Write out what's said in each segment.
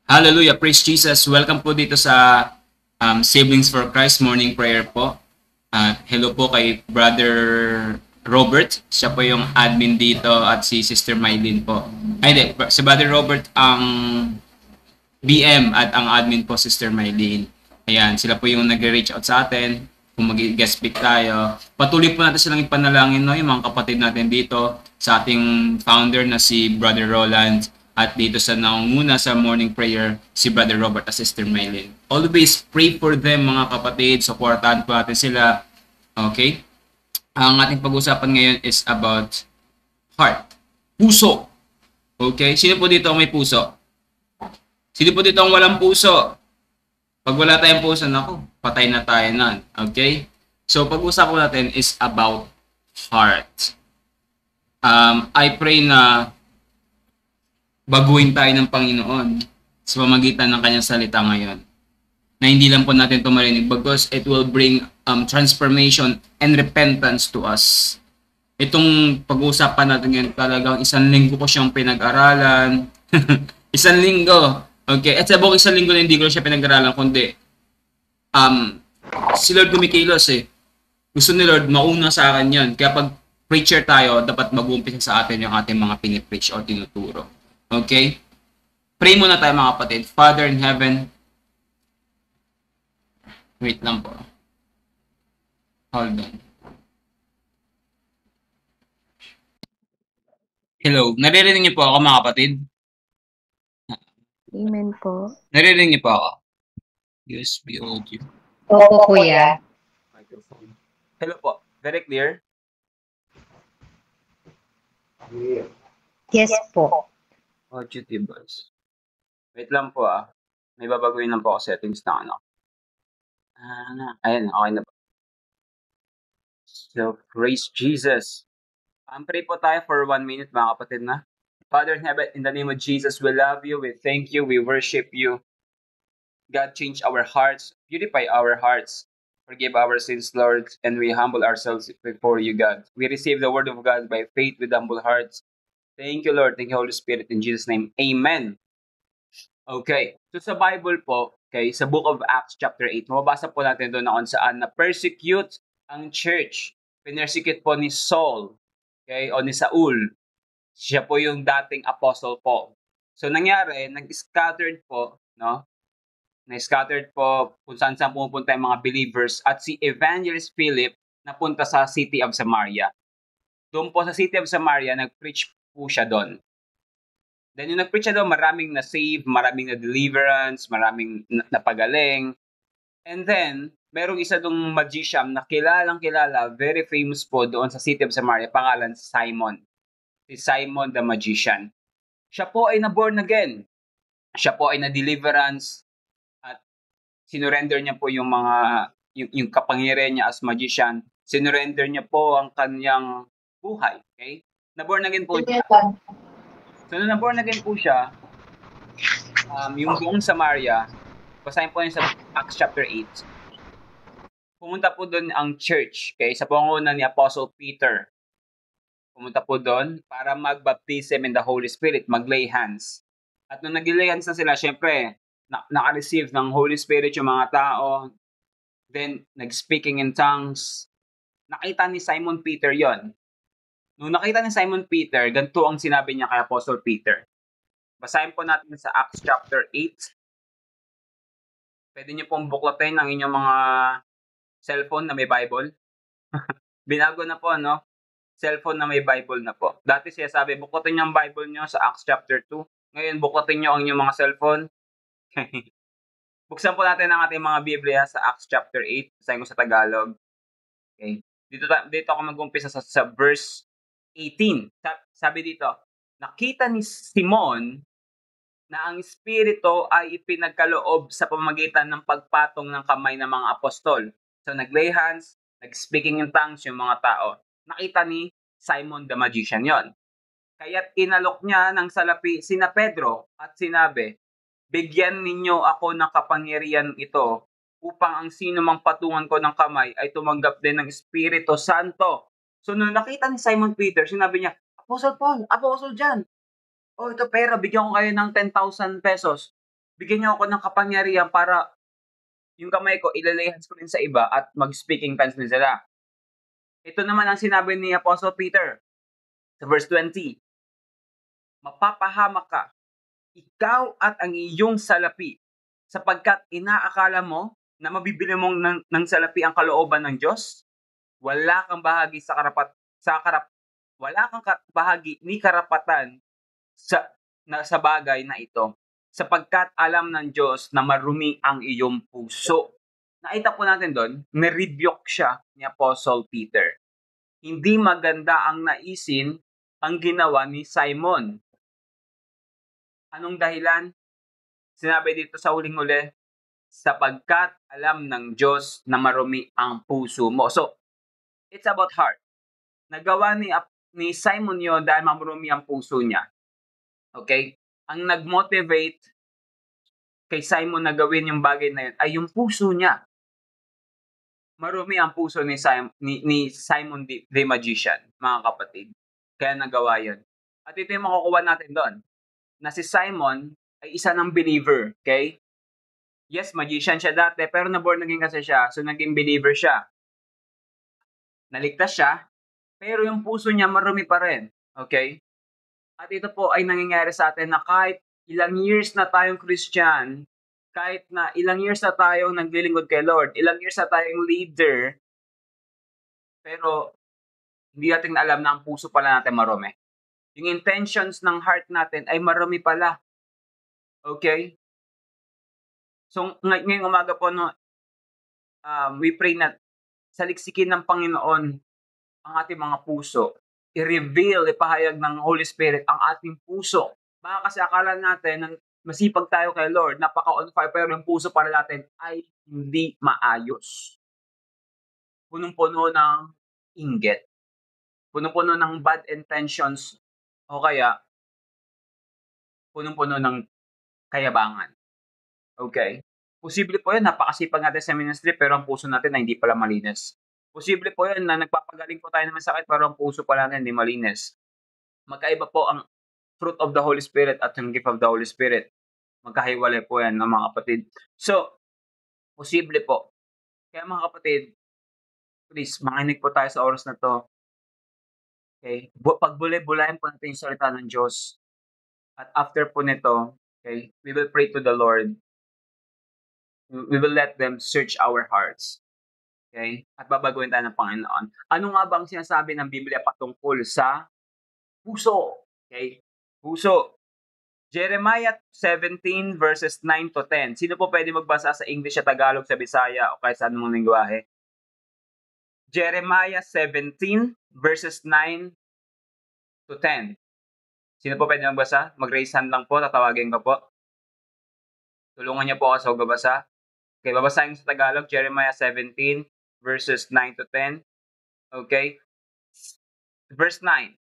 Hallelujah, praise Jesus. Welcome po dito sa Siblings for Christ morning prayer po. Hello po kay Brother Robert. Siya po yung admin dito at si Sister Mylene po. Ay, hindi. Si Brother Robert ang BM at ang admin po Sister Mylene. Ayan, sila po yung nag-reach out sa atin kung mag-guest speak tayo. Patuloy po natin silang ipanalangin, no, yung mga kapatid natin dito sa ating founder na si Brother Roland at dito sa nangunguna sa morning prayer si Brother Robert at Sister Mylene. Always pray for them mga kapatid. Supportahan po natin sila. Okay? Ang ating pag-usapan ngayon is about heart. Puso. Okay? Sino po dito ang may puso? Sino po dito ang walang puso? Pag wala tayong puso, naku, patay na tayo nun. Okay? So, pag-usapan natin is about heart. I pray na baguhin tayo ng Panginoon sa pamagitan ng kanyang salita ngayon. Na hindi lang po natin ito marinig because it will bring transformation and repentance to us. Itong pag-uusapan natin ngayon talagang isang linggo ko siyang pinag-aralan. Isang linggo. Okay, at sa buong isang linggo na hindi ko siya pinag-aralan kundi si Lord kumikilos eh. Gusto ni Lord mauna sa akin yun. Kaya pag preacher tayo, dapat mag-umpisa sa atin yung ating mga pinipreach o tinuturo. Okay? Pray muna tayo mga kapatid. Father in heaven, wait lang po. Hold on. Hello, naririnig niyo po ako mga kapatid? Amen po. Naririnig niyo po ako? USB audio. Opo, kuya. Microphone. Hello po. Very clear? Yes po. Audio device. Wait lang po ah. May babaguhin lang po ako settings na ano. Ayan, okay na po. So, praise Jesus. Pray po tayo for 1 minute mga kapatid na. Father in heaven, in the name of Jesus, we love you, we thank you, we worship you. God, change our hearts, beautify our hearts, forgive our sins, Lord, and we humble ourselves before you, God. We receive the word of God by faith with humble hearts. Thank you, Lord. Thank you, Holy Spirit. In Jesus' name, amen. Okay. So sa Bible po, okay, sa Book of Acts chapter 8, mababasa po natin doon na kung saan na persecute ang church. Pinersecute po ni Saul, okay, o ni Saul. Siya po yung dating apostle po. So nangyari, nag-scattered po, no? Na-scattered po kung saan pumupunta yung mga believers at si Evangelist Philip napunta sa city of Samaria. Doon po sa city of Samaria, nag-preach po siya doon. Then yung nag-preach siya doon, maraming na-save, maraming na-deliverance, maraming napagaling. And then, merong isa doong magician na kilalang-kilala, very famous po doon sa city of Samaria, pangalan Simon. Si Simon the Magician. Siya po ay na-born again. Siya po ay na-deliverance at sinurrender niya po yung mga yung kapangyarihan niya as magician. Sinurrender niya po ang kanyang buhay. Okay? Na-born again po siya. So, nung na-born again po siya, yung buong Samaria, basahin po yun sa Acts chapter 8. Pumunta po doon ang church, okay, sa pangunguna ni Apostle Peter. Pumunta po doon para mag-baptism in the Holy Spirit, mag-lay hands. At nung nag-lay hands na sila, syempre, naka-receive ng Holy Spirit yung mga tao. Then, nag-speaking in tongues. Nakita ni Simon Peter yon. Nung nakita ni Simon Peter, ganito ang sinabi niya kay Apostle Peter. Basahin po natin sa Acts chapter 8. Pwede niyo pong buklatin ang inyong mga cellphone na may Bible. Binago na po, no? Cellphone na may Bible na po. Dati siya sabi, buklatin niyo ang Bible niyo sa Acts chapter 2. Ngayon, buklatin niyo ang inyong mga cellphone. Buksan po natin ang ating mga Biblia sa Acts chapter 8. Basahin ko sa Tagalog. Okay. Dito ako mag-umpisa sa verse 18. Sabi dito, nakita ni Simon na ang Espiritu ay ipinagkaloob sa pamamagitan ng pagpatong ng kamay ng mga apostol. So nag-lay hands, nag-speaking in tongues yung mga tao. Nakita ni Simon the Magician yon. Kaya't inalok niya ng salapi sina Pedro at sinabi, bigyan ninyo ako ng kapangyarihan ito upang ang sino mang patungan ko ng kamay ay tumanggap din ng Espiritu Santo. So nung nakita ni Simon Peter, sinabi niya, Apostle Paul, Apostle John, ito pera, bigyan ko kayo ng 10,000 pesos. Bigyan niyo ako ng kapangyarihan para yung kamay ko ilalay hands ko rin sa iba at mag-speaking tongues din sila. Ito naman ang sinabi ni Apostle Peter sa verse 20. Mapapahamak ka, ikaw at ang iyong salapi, sapagkat inaakala mo na mabibili mong ng salapi ang kalooban ng Diyos? Wala kang bahagi wala kang bahagi ni karapatan sa bagay na ito, sapagkat alam ng Diyos na marumi ang iyong puso. Nakita po natin doon, nirebuke siya ni Apostle Peter. Hindi maganda ang naisin ang ginawa ni Simon. Anong dahilan? Sinabi dito sa huling-huli, sapagkat alam ng Diyos na marumi ang puso mo. So, it's about heart. Nagawa ni Simon yun dahil marumi ang puso niya. Okay? Ang nag-motivate kay Simon na gawin yung bagay na yun ay yung puso niya. Marumi ang puso ni Simon the Magician, mga kapatid. Kaya nagawa yun. At ito yung makukuha natin doon. Na si Simon ay isa ng believer. Okay? Yes, magician siya dati, pero na-born again kasi siya, so naging believer siya. Naligtas siya, pero yung puso niya marumi pa rin. Okay? At ito po ay nangyayari sa atin na kahit ilang years na tayong Christian, kahit na ilang years na tayong naglilingkod kay Lord, ilang years na tayong leader, pero hindi natin alam na ang puso pala natin marumi. Yung intentions ng heart natin ay marumi pala. Okay? So, ngayong umaga po, no, we pray na saliksikin ng Panginoon ang ating mga puso. I-reveal, ipahayag ng Holy Spirit ang ating puso. Baka kasi akala natin na masipag tayo kay Lord, napaka-on fire, pero yung puso para natin ay hindi maayos. Punong-puno ng inggit. Punong-puno ng bad intentions o kaya punong-puno ng kayabangan. Okay? Posible po yun, napakasipag natin sa ministry pero ang puso natin ay hindi pala malinis. Posible po yun na nagpapagaling po tayo ng sakit pero ang puso pala natin hindi malinis. Magkaiba po ang fruit of the Holy Spirit at yung gift of the Holy Spirit. Magkahiwalay po yan, mga kapatid. So, posible po. Kaya mga kapatid, please, makinig po tayo sa oras na to. Okay? Pagbulay-bulayan po natin yung salita ng Diyos. At after po nito, okay, we will pray to the Lord. We will let them search our hearts. Okay? At babaguhin tayo ng Panginoon. Ano nga ba ang sinasabi ng Biblia patungkol sa puso? Okay? Puso. Jeremiah 17 verses 9 to 10. Sino po pwede magbasa sa English at Tagalog, sa Bisaya o kahit saan mong lingwahe? Jeremiah 17 verses 9 to 10. Sino po pwede magbasa? Mag-raise hand lang po, tatawagin ko po. Tulungan niyo po ako sa pagbabasa. Okay, babasahin sa Tagalog, Jeremiah 17 verses 9 to 10. Okay? Verse 9.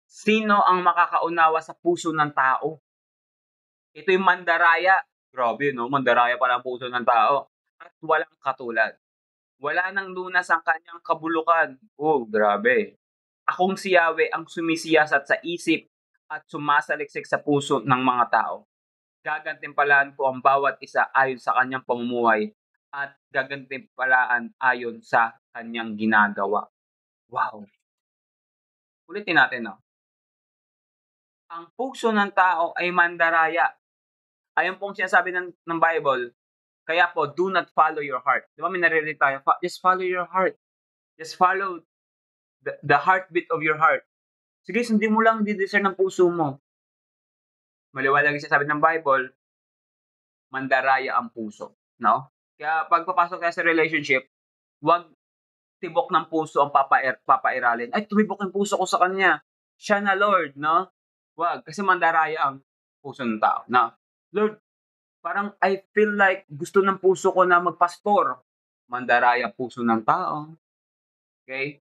Sino ang makakaunawa sa puso ng tao? Ito yung mandaraya. Grabe, no? Mandaraya pala ang puso ng tao. At walang katulad. Wala nang lunas ang kanyang kabulukan. Oh, grabe. Akong si Yahweh ang sumisiyasat sa isip at sumasaliksik sa puso ng mga tao. Gagantimpalaan ko ang bawat isa ayon sa kanyang pamumuhay at gagantimpalaan ayon sa kanyang ginagawa. Wow. Ulitin natin, no? Ang puso ng tao ay mandaraya. Ayon pong sinasabi ng Bible, kaya po, do not follow your heart. Di ba may naririnig tayo? Just follow your heart. Just follow the heartbeat of your heart. Sige, sundin mo lang di-discern ng puso mo. Maliwalag yung sinasabi ng Bible, mandaraya ang puso. No? Kaya pag papasok tayo sa relationship, wag tibok ng puso ang papairalin. Ay, tumibok yung puso ko sa kanya. Siya na, Lord, no? Wag, kasi mandaraya ang puso ng tao. No? Lord, parang I feel like gusto ng puso ko na magpastor. Mandaraya puso ng tao. Okay?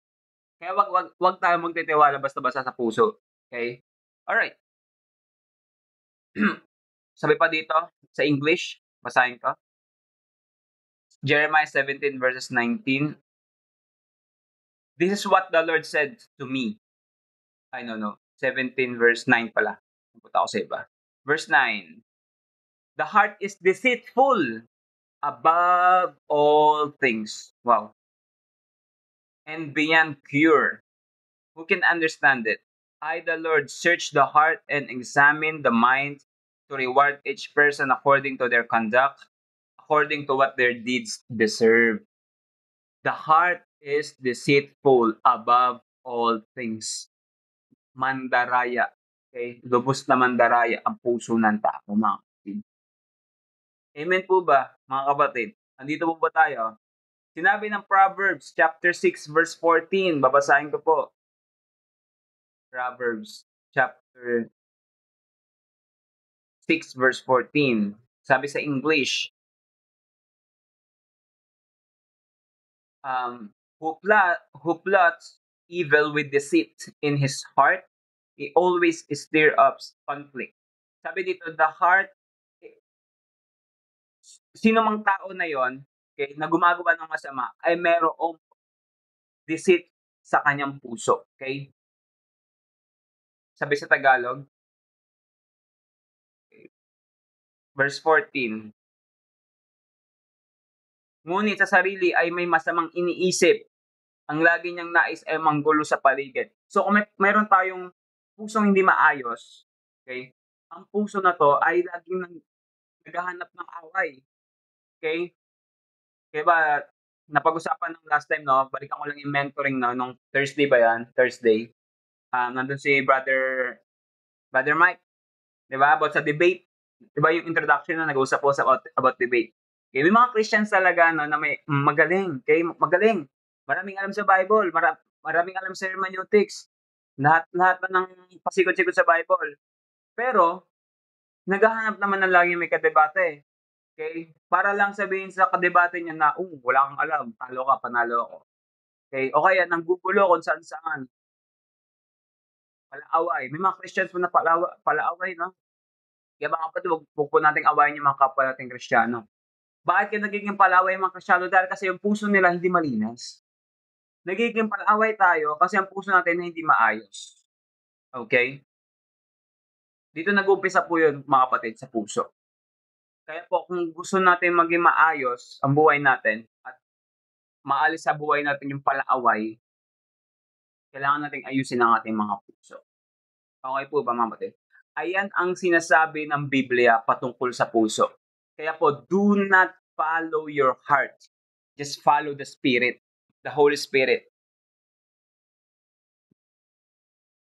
Kaya wag tayo magtitiwala basta-basta sa puso. Okay? Alright. Sabi pa dito, sa English, basahin ko. Jeremiah 17 verses 19. This is what the Lord said to me. I don't know. 17 verse 9 pala. Punta ako sa iba. Verse 9. The heart is deceitful above all things. Wow. And beyond cure. Who can understand it? I, the Lord, search the heart and examine the mind to reward each person according to their conduct, according to what their deeds deserve. The heart is deceitful above all things. Mandaraya. Okay? Lubos na mandaraya ang puso ng tao, mga kapatid. Amen po ba, mga kapatid? Andito po ba tayo? Sinabi ng Proverbs chapter 6 verse 14. Babasahin ko po. Proverbs chapter 6 verse 14. Sabi sa English, who plots evil with deceit in his heart, he always stir up conflict. Sabi dito, the heart, sino mang tao na yon, okay, na gumagawa ng masama, ay merong deceit sa kanyang puso. Okay? Sabi sa Tagalog, verse 14, ngunit sa sarili ay may masamang iniisip. Ang lagi niyang nais ay manggulo sa paligid. So kung meron tayong pusong hindi maayos, okay, ang puso na to ay laging naghahanap ng away. Okay? Kaya ba, napag-usapan ng last time, no? Balikan ko lang yung mentoring, no? Nung Thursday ba yan? Thursday. Nandun si Brother Mike. Di ba? About sa debate. Di ba yung introduction na nag-usap po about debate. Okay, may mga Christians talaga, no, na may magaling. Okay? Magaling. Maraming alam sa Bible. Maraming alam sa hermeneutics. Lahat na ng pasikot-sikot sa Bible. Pero, naghahanap naman ng lagi may kadebate. Okay? Para lang sabihin sa kadebate niya na, wala kang alam, talo ka, panalo ako. Okay? O kaya, nanggugulo kung saan-saan. Palaaway. May mga Christians po na palaaway, no? Kaya mga kapatid, huwag po nating awayin yung mga kapwa nating Kristiyano. Bakit kaya nagiging palaway yung mga Kristiyano? Dahil kasi yung puso nila hindi malinis. Nagiging palaway tayo kasi ang puso natin hindi maayos. Okay? Dito nag-umpisa po yun, mga kapatid, sa puso. Kaya po, kung gusto natin maging maayos ang buhay natin at maalis sa buhay natin yung palaaway, kailangan nating ayusin ang ating mga puso. Okay po ba, mga kapatid? Ayan ang sinasabi ng Biblia patungkol sa puso. Kaya po, do not follow your heart. Just follow the Spirit, the Holy Spirit.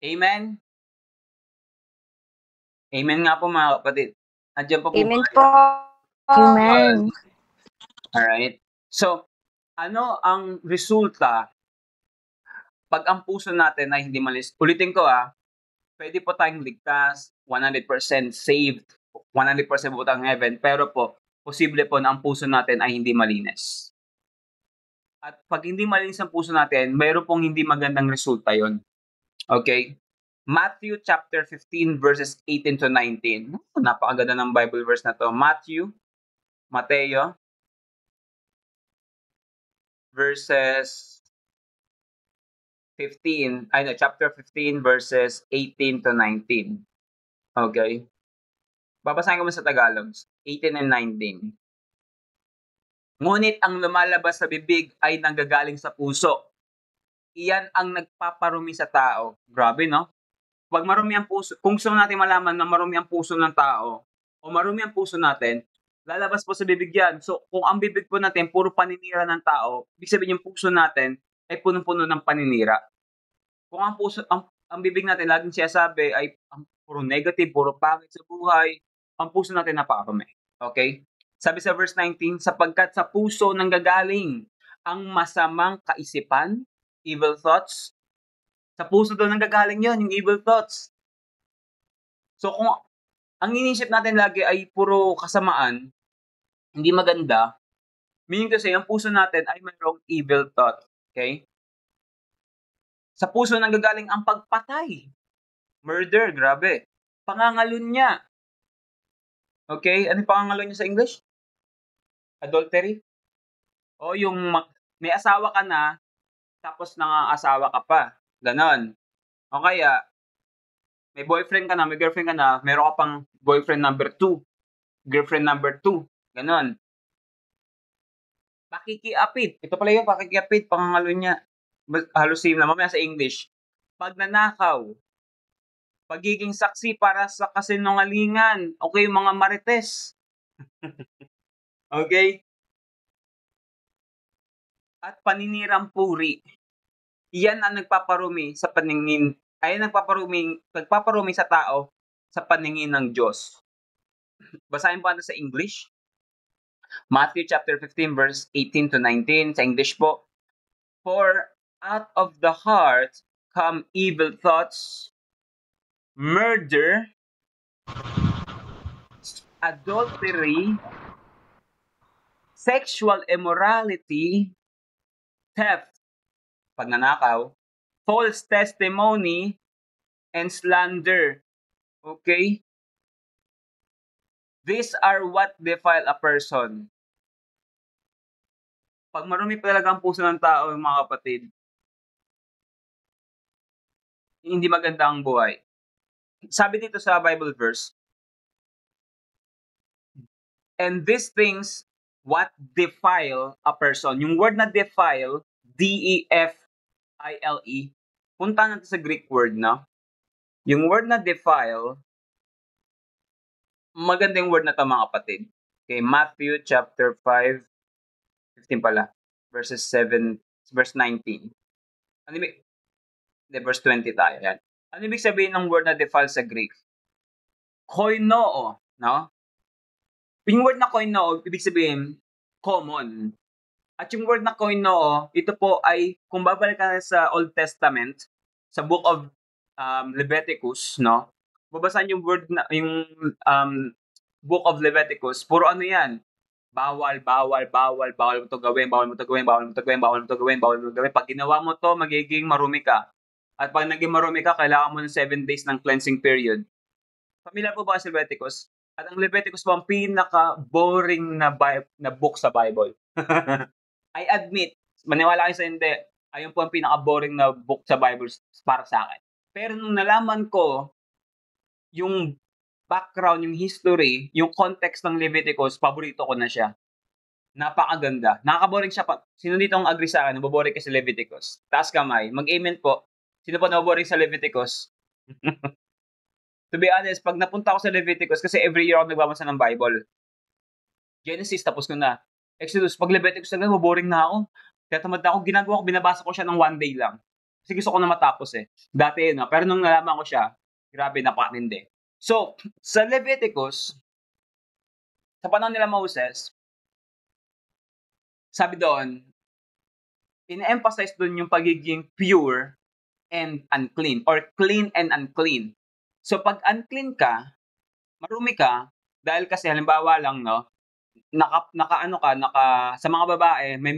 Amen? Amen nga po, mga kapatid. Andiyan pa po. Amen po. Amen. Alright. So, ano ang resulta pag ang puso natin ay hindi malinis? Ulitin ko, pwede po tayong ligtas, 100% saved, 100% po tayong heaven, pero po, posible po na ang puso natin ay hindi malinis. At pag hindi malinis ang puso natin, mayroon pong hindi magandang resulta yon. Okay? Matthew chapter 15 verses 18 to 19. Napakaganda ng Bible verse na to. Mateo verses 15, chapter 15 verses 18 to 19. Okay? Babasahin ko mo sa Tagalog, 18 and 19. Ngunit ang lumalabas sa bibig ay nanggagaling sa puso. Iyan ang nagpaparumi sa tao. Grabe, no? Pag marumi ang puso, kung gusto natin malaman na marumi ang puso ng tao, o marumi ang puso natin, lalabas po sa bibig yan. So, kung ang bibig po natin, puro paninira ng tao, ibig sabihin yung puso natin ay punong-puno ng paninira. Kung ang puso, ang bibig natin, laging sinasabi ay puro negative, puro pangit sa buhay, ang puso natin napakarumi. Okay? Sabi sa verse 19, sapagkat sa puso nanggagaling ang masamang kaisipan, evil thoughts. Sa puso doon nanggagaling yon, yung evil thoughts. So kung ang iniisip natin lagi ay puro kasamaan, hindi maganda, meaning kasi ang puso natin ay mayroong evil thought. Okay? Sa puso nanggagaling ang pagpatay. Murder, grabe. Pangangalunya. Okay? Ano yung pangangalunya sa English? Adultery? O yung may asawa ka na, tapos nangangasawa ka pa. Ganon. O kaya, may boyfriend ka na, may girlfriend ka na, meron ka pang boyfriend number 2. girlfriend number 2. Ganon. Pakikiapid. Ito pala yung pakikiapid, pangangalo niya. Halos same na mamaya sa English. Pagnanakaw. Pagiging saksi para sa kasinungalingan. Okay, mga marites. Okay? At paninirang puri. Iyan ang nagpaparumi sa paningin, ay nagpaparumi sa tao sa paningin ng Diyos. Basahin po natin sa English. Matthew chapter 15 verse 18 to 19. Sa English po. For out of the heart come evil thoughts, murder, adultery, sexual immorality, theft, pagnanakaw, false testimony, and slander. Okay? These are what defile a person. Pag marumi talaga ang puso ng tao, mga kapatid, hindi maganda ang buhay. Sabi dito sa Bible verse, and these things, what defile a person. Yung word na defile, D-E-F-I-L-E, punta natin sa Greek word, no? Yung word na defile, magandang word na to, mga kapatid. Okay, Matthew chapter 5, 15 pala, verse 19. Ano ibig? Verse 20 tayo, yan. Ano ibig sabihin ng word na defile sa Greek? Koinoo, no? Yung word na koinoo, ibig sabihin, common. At yung word na koinoo, ito po ay, kung babalik ka sa Old Testament, sa book of Leviticus, no? Babasahin yung word na, yung book of Leviticus, puro ano yan? Bawal mo to gawin, bawal mo to gawin. Pag ginawa mo to, magiging marumi ka. At pag naging marumi ka, kailangan mo ng 7 days ng cleansing period. Familiar po ba sa Leviticus? At ang Leviticus po ang pinaka-boring na book sa Bible. I admit, maniwala kayo sa hindi, ayun po ang pinaka-boring na book sa Bible para sa akin. Pero nung nalaman ko yung background, yung history, yung context ng Leviticus, paborito ko na siya. Napakaganda. Nakaka-boring siya. Sino dito ang agree sa akin? Naboboring ka sa Leviticus? Taas kamay. Mag-amen po. Sino po naboboring sa Leviticus? To be honest, pag napunta ako sa Leviticus, kasi every year ako nagbabasa ng Bible. Genesis, tapos ko na. Exodus, pag Leviticus na boring na ako. Kaya tamad na ako, ginagawa ko, binabasa ko siya ng 1 day lang. Kasi gusto ko na matapos eh. Dati yun, no? Pero nung nalaman ko siya, grabe, napakatindi. So, sa Leviticus, sa panahon nila Moses, sabi doon, in-emphasize doon yung pagiging pure and unclean, or clean and unclean. So, pag unclean ka, marumi ka, dahil kasi halimbawa lang, no, sa mga babae, may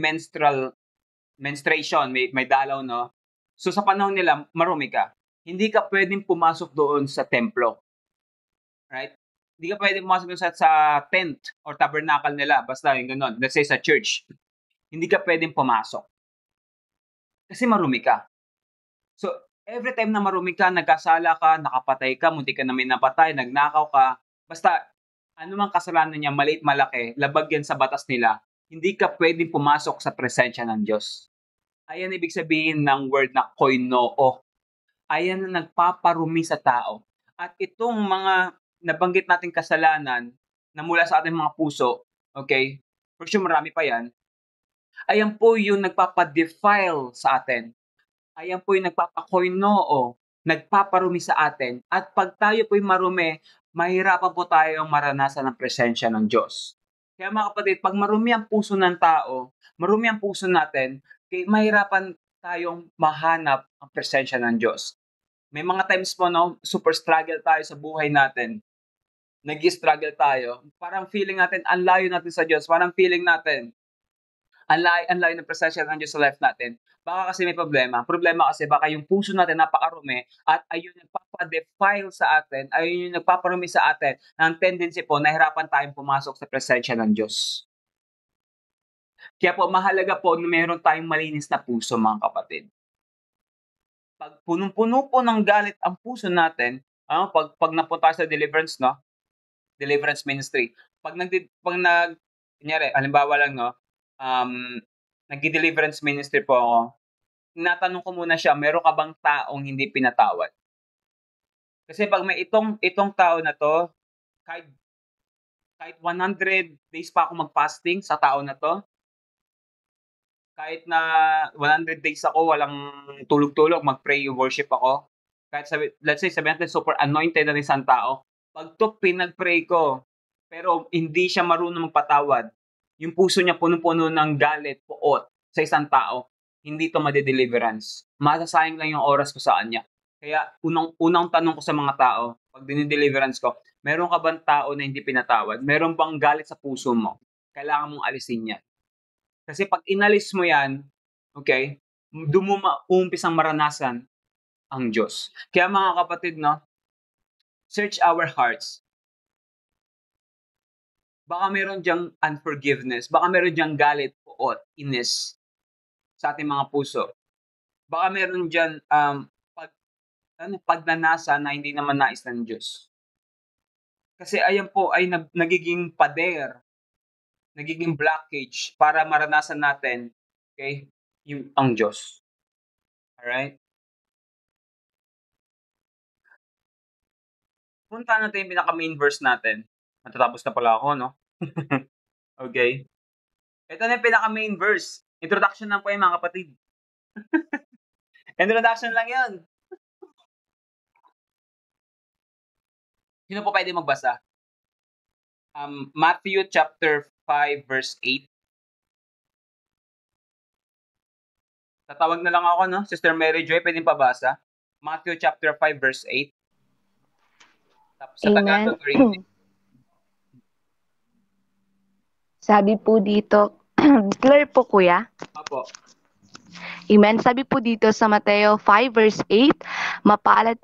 menstruation, may dalaw, no? So, sa panahon nila, marumi ka. Hindi ka pwedeng pumasok doon sa templo. Right? Hindi ka pwedeng pumasok doon sa tent or tabernacle nila. Basta yung gano'n. Let's say sa church. Hindi ka pwedeng pumasok. Kasi marumi ka. So, every time na marumi ka, nagkasala ka, nakapatay ka, munti ka na may napatay, nagnakaw ka, basta anumang kasalanan niya, maliit, malaki, labag yan sa batas nila, hindi ka pwedeng pumasok sa presensya ng Diyos. Ayan ibig sabihin ng word na koinoo. Ayan ang nagpaparumi sa tao. At itong mga nabanggit nating kasalanan na mula sa ating mga puso, okay, for sure marami pa yan, ayan po yung nagpapadefile sa atin. Ayan po yung nagpapakoinoo, nagpaparumi sa atin. At pag tayo po'y marumi, mahirapan po tayong maranasan ang presensya ng Diyos. Kaya mga kapatid, pag marumi ang puso ng tao, marumi ang puso natin, mahirapan tayong mahanap ang presensya ng Diyos. May mga times po, no, super struggle tayo sa buhay natin. Nag-struggle tayo. Parang feeling natin, ang layo natin sa Diyos. Parang feeling natin, ang layo ng presensya ng Diyos sa life natin. Baka kasi may problema. Problema kasi baka yung puso natin napakarumi at ayun yung nagpapadefile sa atin, ayun yung nagpaparumi sa atin. Ang tendency po, nahirapan tayong pumasok sa presensya ng Diyos. Kaya po, mahalaga po na meron tayong malinis na puso, mga kapatid. Pag punong-puno po ng galit ang puso natin, pag napunta sa deliverance, no, deliverance ministry. Kunyari, halimbawa lang, no, nagdi-deliverance ministry po ako, tinatanong ko muna siya, meron ka bang taong hindi pinatawad? Kasi pag may itong tao na to, kahit 100 days pa ako mag-fasting sa tao na to, kahit na 100 days ako walang tulog-tulog, mag-pray, worship ako, kahit let's say sabihin natin super anointed na isang tao, pag to pinag-pray ko, pero hindi siya marunong magpatawad, yung puso niya punong-puno ng galit, puot sa isang tao, hindi to made-deliverance. Masasayang lang yung oras ko sa kanya. Kaya unang tanong ko sa mga tao, pag dinideliverance ko, meron ka bang tao na hindi pinatawad? Meron bang galit sa puso mo? Kailangan mong alisin yan. Kasi pag inalis mo yan, okay, doon mo uumpisang maranasan ang Diyos. Kaya mga kapatid, no, search our hearts. Baka meron diyang unforgiveness, baka meron diyang galit, puot, inis sa ating mga puso. Baka meron diyan pagnanasa na hindi naman nais ng Diyos. Kasi ayan po ay nagiging pader, nagiging blockage para maranasan natin, okay, ang Diyos. Alright? Punta natin yung pinaka-main verse natin. Matatapos na pala ako, no? Okay. Ito na yung pinaka-main verse. Introduction lang po yung mga kapatid. Introduction lang yun. Sino po pwede magbasa? Matthew chapter 5 verse 8. Tatawag na lang ako, no? Sister Mary Joy, pwedeng pabasa? Matthew chapter 5 verse 8. Tapos sa Tagalog, reading. Sabi po dito, clear po kuya? Opo. Amen. Sabi po dito sa Mateo 5 verse 8, mapalad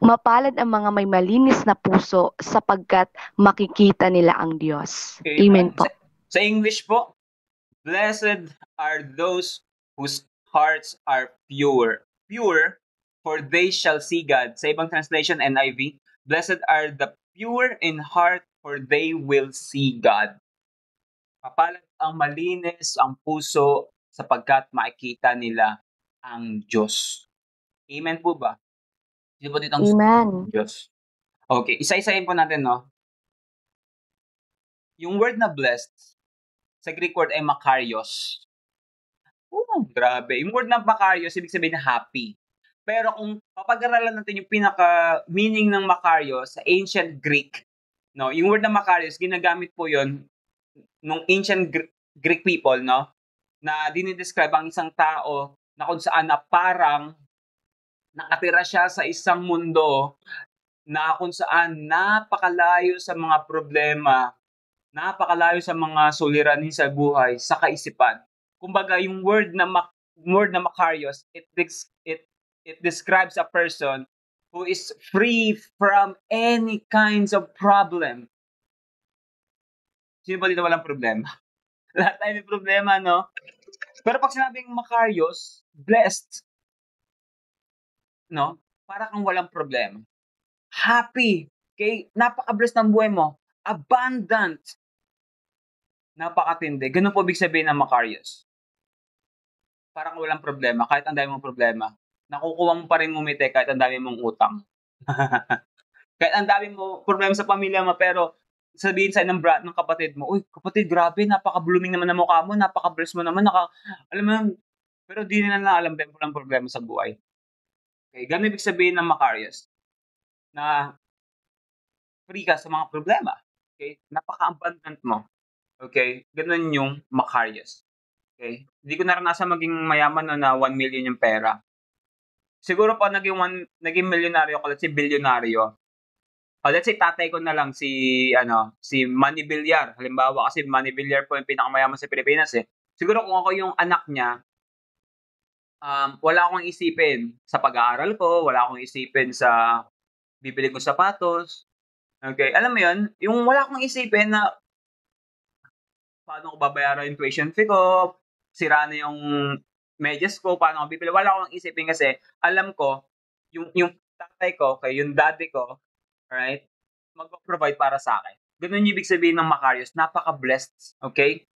mapalad ang mga may malinis na puso sapagkat makikita nila ang Diyos. Okay. Amen po. Sa English po, blessed are those whose hearts are pure. Pure, for they shall see God. Sa ibang translation, NIV, blessed are the pure in heart, for they will see God. Mapalad ang malinis ang puso sapagkat makikita nila ang Diyos. Amen po ba? Sino po dito ang Amen. Diyos? Okay, isa-isahin po natin, no? Yung word na blessed, sa Greek word ay makarios. Grabe. Yung word na makarios, ibig sabihin na happy. Pero kung papag-aralan natin yung pinaka-meaning ng makarios sa ancient Greek, no? Yung word na makarios, ginagamit po yon nung ancient Greek people, no? Na dinidescribe ang isang tao na kung saan na parang nakatira siya sa isang mundo na kung saan napakalayo sa mga problema, napakalayo sa mga suliranin sa buhay, sa kaisipan. Kumbaga, yung word na makarios, it describes a person who is free from any kinds of problem. Sino ba dito walang problema? Lahat tayo may problema, no? Pero pag sinabing makarios, blessed, no? Para kang walang problema. Happy. Okay? Napaka-blessed ng buhay mo. Abundant. Napakatindi. Ganun po ibig sabihin ng makarios. Para kang walang problema, kahit ang dami mong problema. Nakukuha mo pa rin ngumiti kahit ang dami mong utang. Kahit ang dami mo problema sa pamilya mo, pero sabihin sa'yo ng kapatid mo, uy, kapatid, grabe, napaka-blooming naman ng mukha mo, napaka-bless mo naman, alam mo yun, pero di nila na alam din walang problema sa buhay. Okay, ganun ibig sabihin ng makarios. Na free ka sa mga problema. Okay? Napaka-abundant mo. Okay? Ganun yung makarios. Okay? Hindi ko naranasan maging mayaman na 1 million yung pera. Siguro pa naging milyonaryo ko, let's say bilyonaryo. Let's say tatay ko na lang si Manny Villar. Halimbawa kasi Manny Villar po yung pinakamayaman sa Pilipinas eh. Siguro kung ako yung anak niya, wala akong isipin sa pag-aaral ko, wala akong isipin sa bibili ko sapatos. Okay, alam mo yun, yung wala akong isipin na paano ko babayaran yung tuition fee ko, sira na yung medyas ko, paano ko bibili. Wala akong isipin kasi alam ko, yung tatay ko, yung daddy ko, right? mag-provide para sa akin. Ganun yung ibig sabihin ng Macarius. Napaka-blessed. Okay?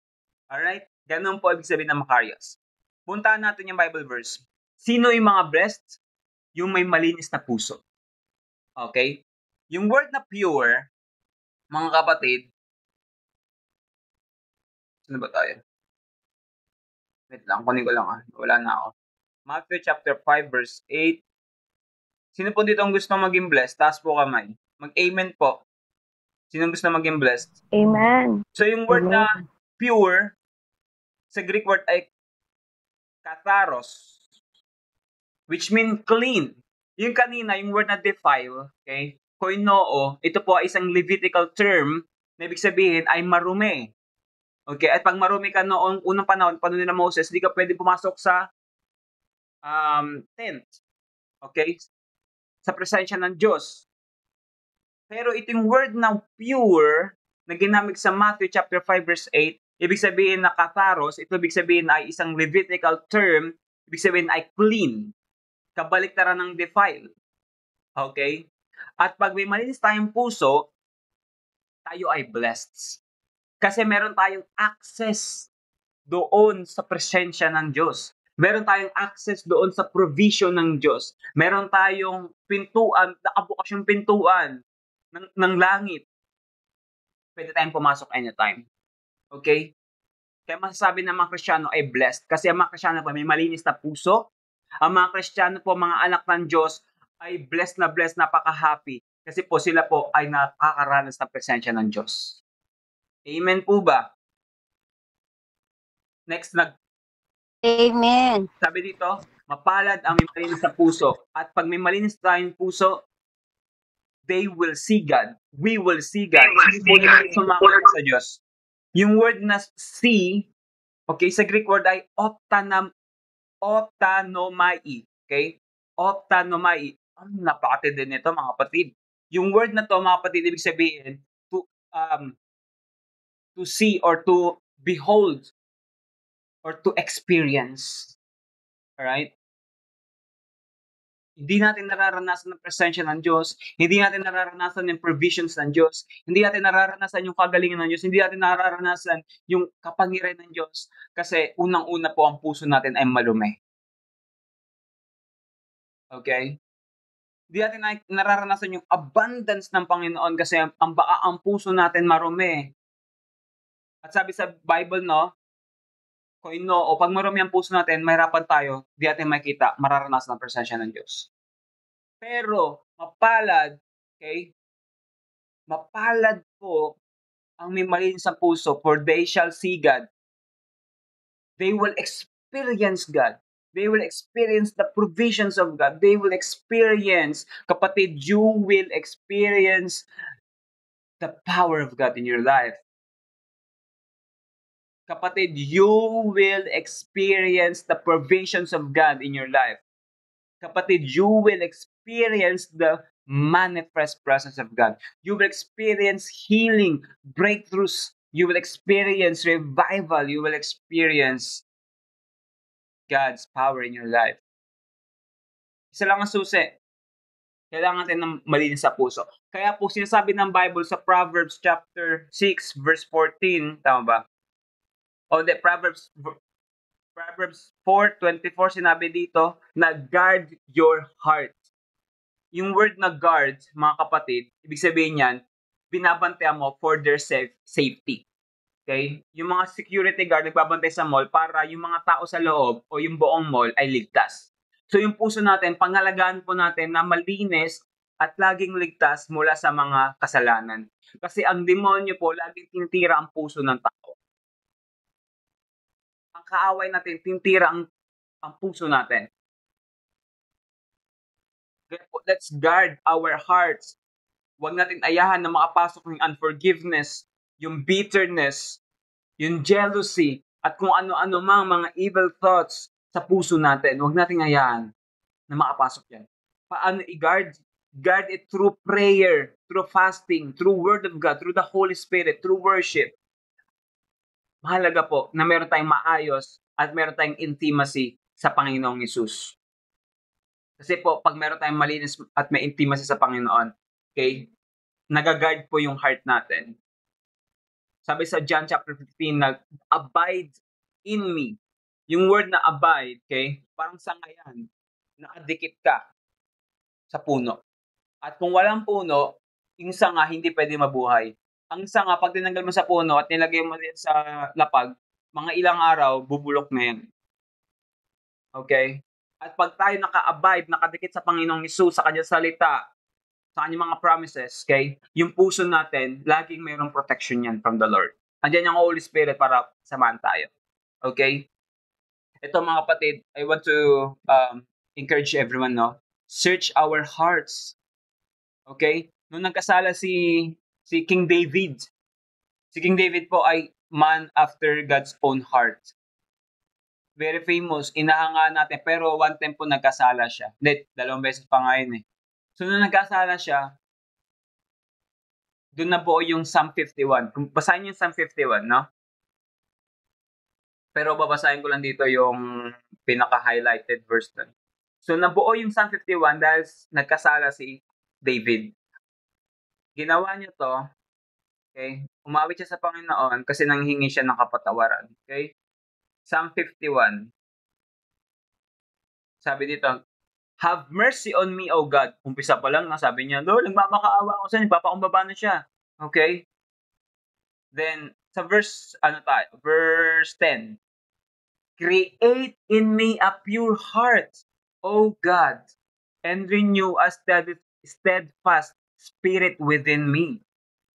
Alright? Ganun po ibig sabihin ng Macarius. Puntahan natin yung Bible verse. Sino yung mga blessed? Yung may malinis na puso. Okay? Yung word na pure, mga kapatid, sino ba tayo? Wait lang, kunin ko lang wala na ako. Matthew chapter 5 verse 8. Sino po dito ang gusto maging blessed? Taas po kamay. Mag-amen po. Sino gusto maging blessed? Amen. So yung word na pure, sa Greek word ay katharos, which mean clean. Yung kanina, yung word na defile, okay? Koinoo, ito po ay isang Levitical term na ibig sabihin ay marumi. Okay? At pag marumi ka noong unang panahon ni Moses, hindi ka pwede pumasok sa tent. Okay? Sa presensya ng Diyos. Pero itong word na pure na ginamit sa Matthew chapter 5 verse 8, ibig sabihin na katharos, ito ibig sabihin ay isang Levitical term, ibig sabihin ay clean. Kabaliktaran ng defile. Okay? At pag may malinis tayong puso, tayo ay blessed. Kasi meron tayong access doon sa presensya ng Diyos. Meron tayong access doon sa provision ng Diyos. Meron tayong pintuan, nakabukas yung pintuan ng langit. Pwede tayong pumasok anytime. Okay? Kaya masasabi ng mga Kristiyano ay blessed. Kasi ang mga Kristiyano po may malinis na puso. Ang mga Kristiyano po, mga anak ng Diyos, ay blessed, napaka-happy. Kasi po sila po ay nakakaranas ng presensya ng Diyos. Amen po ba? Next, Amen. sabi dito, mapalad ang may malinis na puso. At pag may malinis tayong puso, they will see God. We will see God. Hindi po naman sumakot sa Diyos. Yung word na see, okay, sa Greek word ay optanomai. Okay? Optanomai. Napakatindi nito, mga kapatid. Yung word na to, mga kapatid, ibig sabihin, to see or to behold or to experience. Alright? Hindi natin nararanasan ang presensya ng Diyos. Hindi natin nararanasan yung provisions ng Diyos. Hindi natin nararanasan yung kagalingan ng Diyos. Hindi natin nararanasan yung kapangyarihan ng Diyos. Kasi unang-una po ang puso natin ay malumi. Okay? Hindi natin nararanasan yung abundance ng Panginoon kasi ang puso natin marumi. At sabi sa Bible, no, o pag marumi ang puso natin, mahirapan tayo, di natin makita, mararanasan ang presensya ng Diyos. Pero, mapalad, okay? Mapalad po ang may malinis sa puso, for they shall see God. They will experience God. They will experience the provisions of God. They will experience, kapatid, you will experience the power of God in your life. Kapatid, you will experience the provisions of God in your life. Kapatid, you will experience the manifest presence of God. You will experience healing, breakthroughs. You will experience revival. You will experience God's power in your life. Isa lang ang susi. Kailangan natin ng malinis sa puso. Kaya po sinasabi ng Bible sa Proverbs chapter 6 verse 14, tama ba? O de, Proverbs 4:24 sinabi dito na guard your heart. Yung word na guard, mga kapatid, ibig sabihin niyan, binabantayan mo for their safety. Okay? Yung mga security guard nagbabantay sa mall para yung mga tao sa loob o yung buong mall ay ligtas. So yung puso natin, pangalagaan po natin na malinis at laging ligtas mula sa mga kasalanan. Kasi ang demonyo po, laging tinitira ang puso ng tao. Ang kaaway natin, tinitira ang puso natin. Let's guard our hearts. Huwag natin ayahan na makapasok ng unforgiveness, yung bitterness, yung jealousy, at kung ano-ano mga evil thoughts sa puso natin. Huwag natin ayahan na makapasok yan. Paano i-guard? Guard it through prayer, through fasting, through Word of God, through the Holy Spirit, through worship. Mahalaga po na meron tayong maayos at meron tayong intimacy sa Panginoong Hesus. Kasi po, pag meron tayong malinis at may intimacy sa Panginoon, okay, nagagard po yung heart natin. Sabi sa John chapter 15 na abide in me. Yung word na abide, okay, parang sanga yan. Nakadikit ka sa puno. At kung walang puno, yung sanga hindi pwede mabuhay. Ang sanga, pag tinanggal mo sa puno at nilagay mo din sa lapag, mga ilang araw, bubulok na yan. Okay? At pag tayo naka-abide, nakadikit sa Panginoong Hesus, sa kanyang salita, sa kanyang mga promises, okay, yung puso natin, laging mayroong protection yan from the Lord. Andiyan yung Holy Spirit para samahan tayo. Okay? Ito mga kapatid, I want to encourage everyone, no? Search our hearts. Okay? Nung nagkasala si King David, si King David po ay man after God's own heart. Very famous, inahanga natin, pero one time po nagkasala siya. Hindi, 2 beses pa nga yun eh. So, nung nagkasala siya, doon na buo yung Psalm 51. Kung basahin niyo yung Psalm 51, no? Pero babasahin ko lang dito yung pinaka-highlighted verse doon. So, nabuo yung Psalm 51 dahil nagkasala si David. Ginawa niya to, okay? Umawit siya sa Panginoon kasi nanghingi siya ng kapatawaran. Okay? Psalm 51. Sabi dito, have mercy on me, O God. Umpisa pa lang, sabi niya, Lord, nagmamakaawa ako sa niya, papakumbaba na siya. Okay? Then, sa verse 10. Create in me a pure heart, O God, and renew a steadfast spirit within me.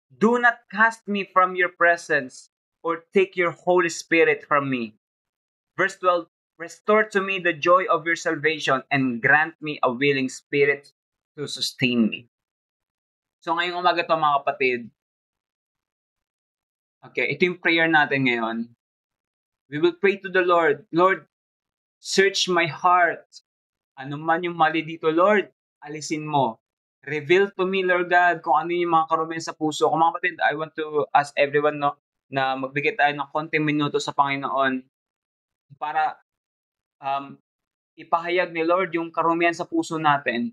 Do not cast me from your presence or take your Holy Spirit from me. Verse 12, restore to me the joy of your salvation and grant me a willing spirit to sustain me. So ngayong umaga to mga kapatid, okay, ito yung prayer natin ngayon. We will pray to the Lord, Lord, search my heart. Ano man yung mali dito, Lord, alisin mo. Reveal to me, Lord God, kung ano yung mga karumihan sa puso. Kung mga kapatid, I want to ask everyone, no, na magbigay tayo ng konting minuto sa Panginoon para ipahayag ni Lord yung karumihan sa puso natin.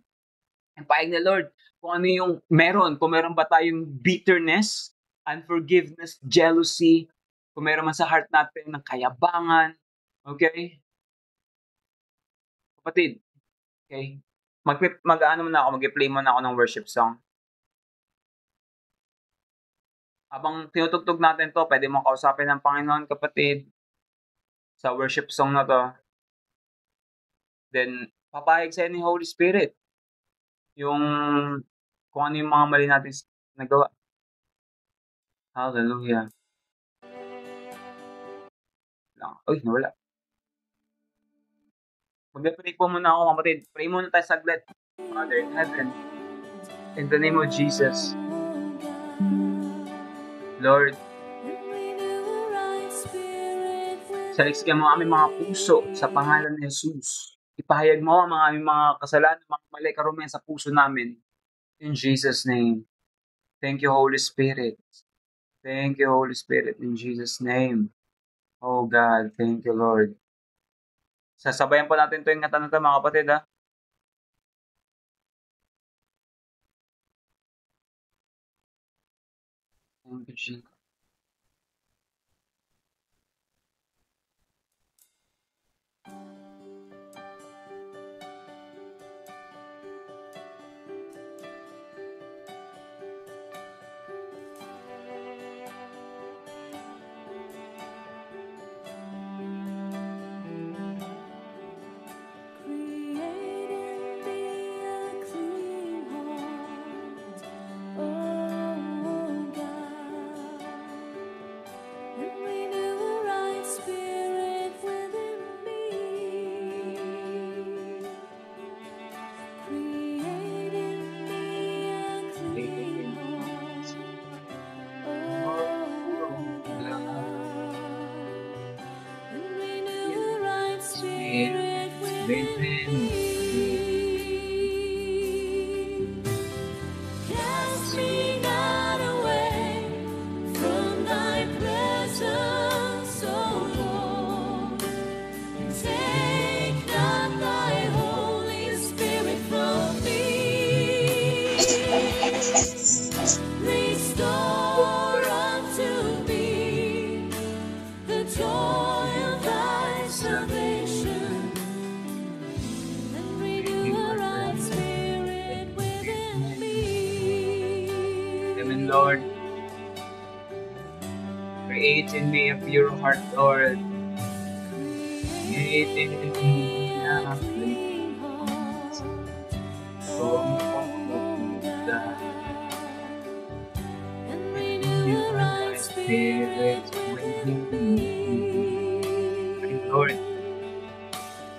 Ipahayag ni Lord kung ano yung meron. Kung meron ba tayong bitterness, unforgiveness, jealousy, kung meron man sa heart natin ng kayabangan. Okay? Kapatid, okay? Mag-ano muna ako, mag-play muna ako ng worship song. Habang tinutugtog natin to, pwede mong kausapin ng Panginoon, kapatid, sa worship song na to. Then, papayag sa'yo ni Holy Spirit yung kung ano yung mga mali natin nagawa. Hallelujah. Uy, nawala. Mag-pray po muna ako, kapatid. Pray muna tayo saglit. Father in heaven, in the name of Jesus, Lord, saliksikan mo aming mga puso sa pangalan ni Jesus. Ipahayag mo ang aming mga kasalanan, mga mali karumihan sa puso namin. In Jesus' name. Thank you, Holy Spirit. Thank you, Holy Spirit, in Jesus' name. Oh God, thank you, Lord. Sasabayan po natin ito yung kanta na ito, mga kapatid, ha? Thank you, Jesus. Cast me not away from thy presence, O Lord. Take not thy Holy Spirit from me. Lord. Create in me a pure heart, Lord. Create in me a clean heart. Oh, God. Renew a right spirit within me. Lord,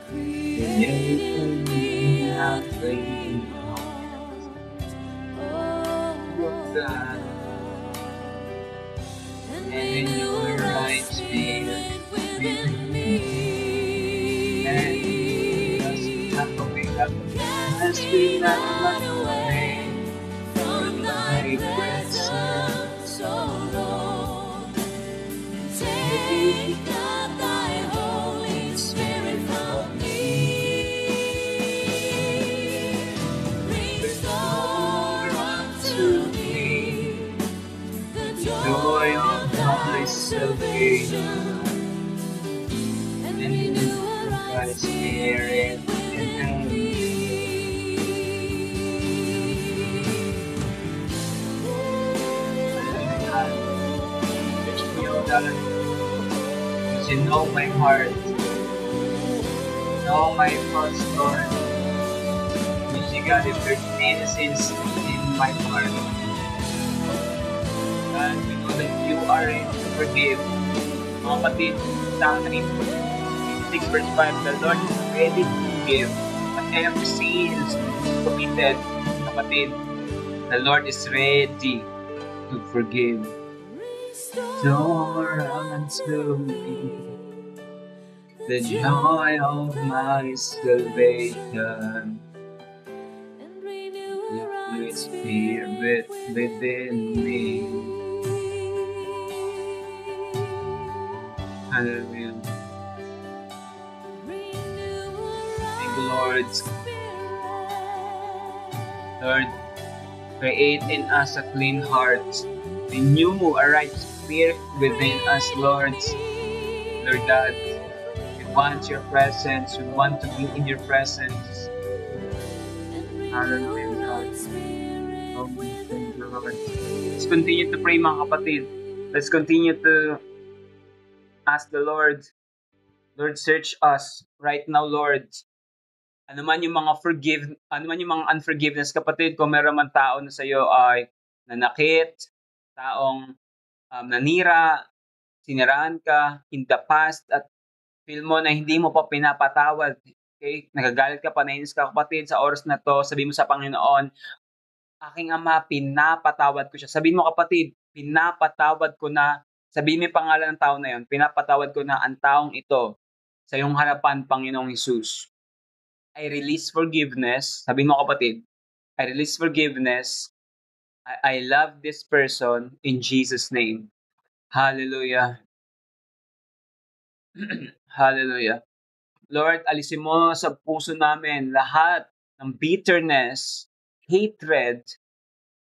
create in me a clean heart. Oh, God. And renew a right spirit within me. And just as we run away from thy presence, O Lord, take not thy Holy Spirit from me. Restore unto me the joy of thy salvation, and renew a right spirit within me. Search me, O God, because you know my heart, know my thoughts, Lord. Because you, God, if there's any sins in my heart, God, we know that you are ready to forgive. Mga kapatid, Psalm 6 verse 5, the Lord is ready to forgive whatever sins committed. Kapatid, the Lord is ready to forgive. Restore unto me the joy of my salvation, and renew a right spirit within me. Hallelujah. Thank you, Lord. Lord, create in us a clean heart. Renew a right spirit within us, Lord. Lord God, we want your presence. We want to be in your presence. Hallelujah, God. Oh, thank you, Lord. Let's continue to pray, mga kapatid. Let's continue to ask the Lord. Lord, search us right now, Lord. Ano man yung mga unforgiveness, kapatid, kung meron man tao na sa iyo ay nanakit, taong nanira, siniraan ka in the past at feel mo na hindi mo pa pinapatawad. Okay? Nagagalit ka pa, nainis ka, kapatid, sa oras na to, sabihin mo sa Panginoon, aking Ama, pinapatawad ko siya. Sabihin mo, kapatid, pinapatawad ko na, sabihin mo yung pangalan ng tao na yon, pinapatawad ko na ang taong ito sa iyong harapan, Panginoong Jesus. I release forgiveness. Sabihin mo, kapatid, I release forgiveness. I love this person in Jesus' name. Hallelujah. Hallelujah. Lord, alisin mo sa puso namin lahat ng bitterness, hatred.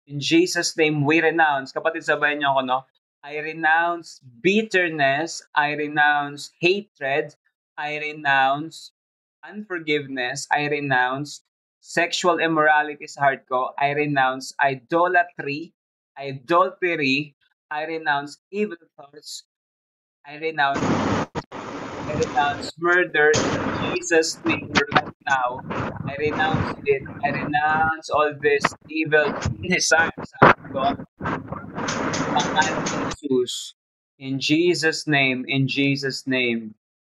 In Jesus' name, we renounce. Kapatid, sabayan niyo ako, no? I renounce bitterness. I renounce hatred. I renounce unforgiveness. I renounce sexual immorality sa heart ko. I renounce adultery. I renounce evil thoughts. I renounce murder in Jesus' name right now. I renounce it. I renounce all this evil desires sa ko. Pangalan ni Jesus. In Jesus' name, in Jesus' name.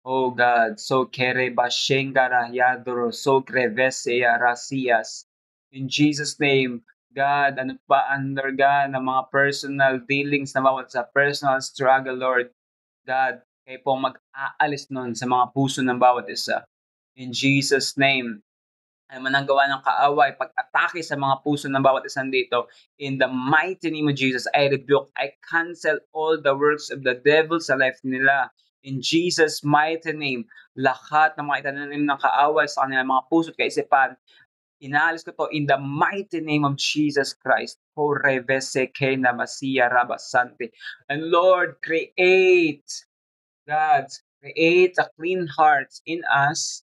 Oh God, so kereba shengara yadro so krevese rasias. In Jesus' name, God, ano pa under God ng mga personal dealings na bawat sa personal struggle, Lord. God, kayo po mag-aalis nun sa mga puso ng bawat isa. In Jesus' name, ay mananggawa ng kaaway, pag-atake sa mga puso ng bawat isang dito. In the mighty name of Jesus, I rebuke, I cancel all the works of the devil sa life nila. In Jesus' mighty name, lahat ng mga itananim ng kaaway sa kanilang mga puso at kaisipan, inaalis ko to in the mighty name of Jesus Christ. And Lord, create a clean heart in us,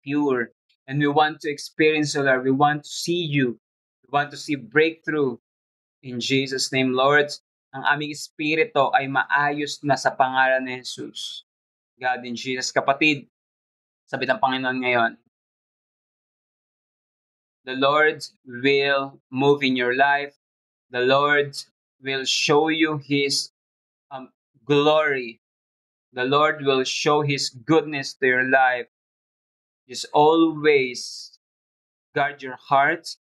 pure. And we want to experience, Lord, we want to see you. We want to see breakthrough In Jesus' name, Lord, ang aming espiritu ay maayos na sa pangalan ni Jesus. God, in Jesus, kapatid, sabi ng Panginoon ngayon, the Lord will move in your life. The Lord will show you His glory. The Lord will show His goodness to your life. Just always guard your heart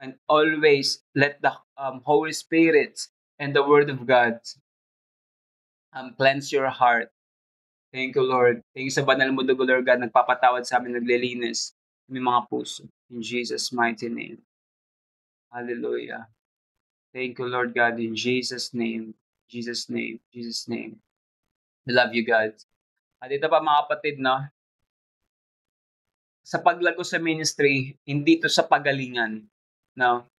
and always let the Holy Spirit and the Word of God cleanse your heart. Thank you, Lord. Thank you sa banal mo dugo, Lord God, nagpapatawad sa amin, naglilinis sa aming mga puso. In Jesus' mighty name. Hallelujah. Thank you, Lord God, in Jesus' name. Jesus' name. Jesus' name. We love you, God. At ito pa mga kapatid, no? Sa paglago sa ministry, hindi to sa pagalingan. No?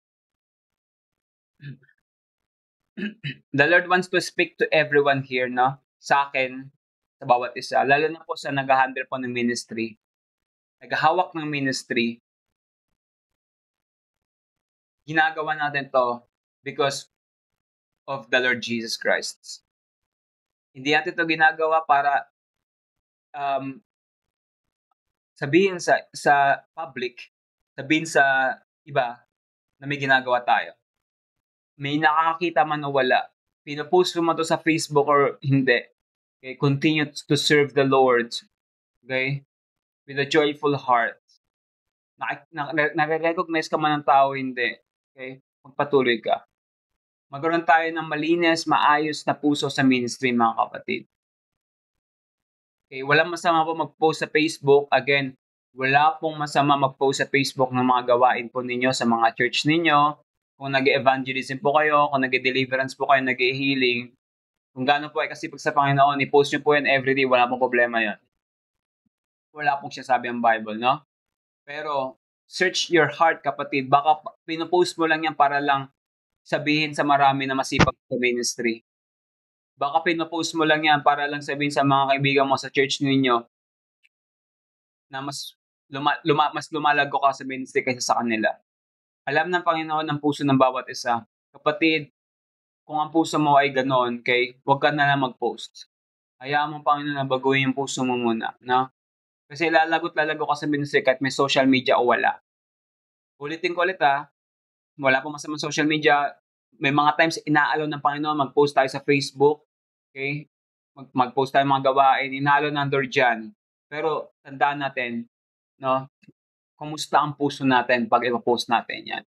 The Lord wants to speak to everyone here, no? Sa akin, sa bawat isa. Lalo na po sa nag-handle po ng ministry. Naghahawak ng ministry. Ginagawa natin to because of the Lord Jesus Christ. Hindi natin to ginagawa para sabihin sa public, sabihin sa iba na may ginagawa tayo. May nakakakita man o wala. Pinopost mo to sa Facebook or hindi. Okay? Continue to serve the Lord. Okay? With a joyful heart. Nare-recognize ka man ng tao, hindi. Okay? Magpatuloy ka. Magkaroon tayo ng malinis, maayos na puso sa ministry, mga kapatid. Okay? Walang masama po mag-post sa Facebook. Again, wala pong masama mag-post sa Facebook ng mga gawain po ninyo sa mga church ninyo. Kung nag-evangelism po kayo, kung nag-deliverance po kayo, nag-healing, kung gaano po ay kasipag sa Panginoon, i-post nyo po yan everyday, wala pong problema yan. Wala pong sinasabi ang Bible, no? Pero, search your heart, kapatid. Baka pinopost mo lang yan para lang sabihin sa marami na masipag sa ministry. Baka pinopost mo lang yan para lang sabihin sa mga kaibigan mo sa church ninyo na mas lumalago ka sa ministry kaysa sa kanila. Alam ng Panginoon ang puso ng bawat isa. Kapatid, kung ang puso mo ay ganoon, okay, huwag ka na lang mag-post. Hayaan mo ang Panginoon na baguhin yung puso mo muna. No? Kasi lalagot-lalago ka sa ministry kahit may social media o wala. Ulitin ko ulit wala pong masamang social media. May mga times inaalaw ng Panginoon mag-post tayo sa Facebook. Okay? Mag-post tayo mga gawain. Inaalaw ng Lord dyan. Pero tandaan natin, no? Kumusta ang puso natin pag i-post natin yan.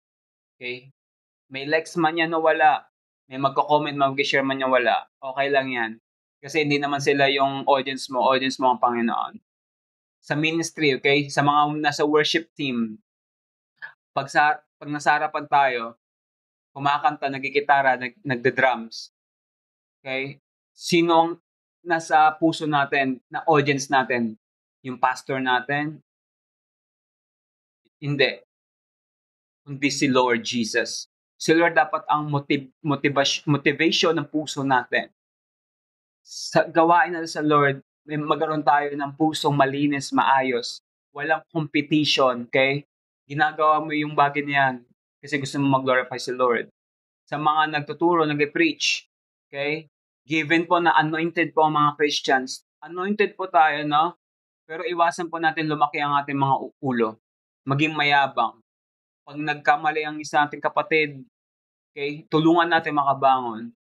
Okay? May likes man yan o wala. May magko-comment, mag-share man yan wala. Okay lang yan. Kasi hindi naman sila yung audience mo ang Panginoon. Sa ministry, okay? Sa mga nasa worship team, pag nasa harapan tayo, kumakanta, nagkikitara, nagde-drums. Okay? Sino ang nasa puso natin, na audience natin? Yung pastor natin? Hindi. Kundi si Lord Jesus. Si Lord dapat ang motivation ng puso natin. Sa gawain natin sa Lord, magkaroon tayo ng pusong malinis, maayos. Walang competition, okay? Ginagawa mo yung bagay niyan kasi gusto mo mag-glorify si Lord. Sa mga nagtuturo, nag-preach, okay? Given po na anointed po ang mga Christians. Anointed po tayo, no? Pero iwasan po natin lumaki ang ating mga ulo. Maging mayabang. Pag nagkamali ang isa nating kapatid, okay, tulungan natin makabangon.